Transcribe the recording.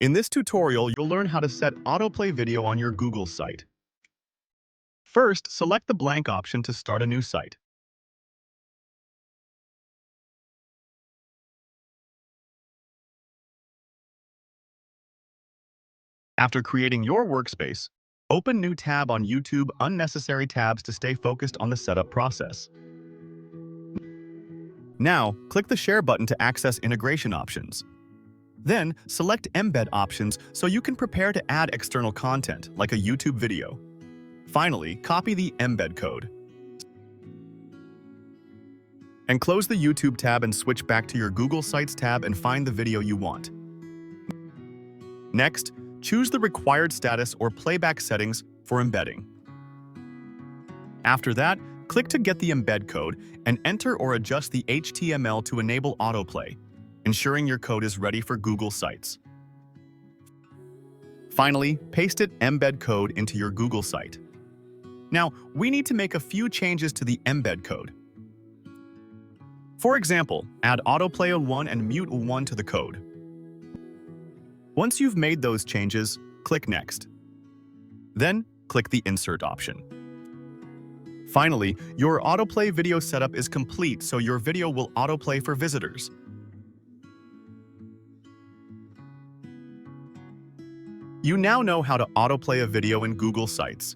In this tutorial, you'll learn how to set autoplay video on your Google site. First, select the blank option to start a new site. After creating your workspace, open New tab on YouTube, unnecessary tabs to stay focused on the setup process. Now, click the Share button to access integration options. Then, select Embed options so you can prepare to add external content, like a YouTube video. Finally, copy the embed code. And close the YouTube tab and switch back to your Google Sites tab and find the video you want. Next, choose the required status or playback settings for embedding. After that, click to get the embed code and enter or adjust the HTML to enable autoplay, ensuring your code is ready for Google Sites. Finally, paste it embed code into your Google site. Now, we need to make a few changes to the embed code. For example, add autoplay 1 and mute 1 to the code. Once you've made those changes, click Next. Then, click the Insert option. Finally, your autoplay video setup is complete, so your video will autoplay for visitors. You now know how to autoplay a video in Google Sites.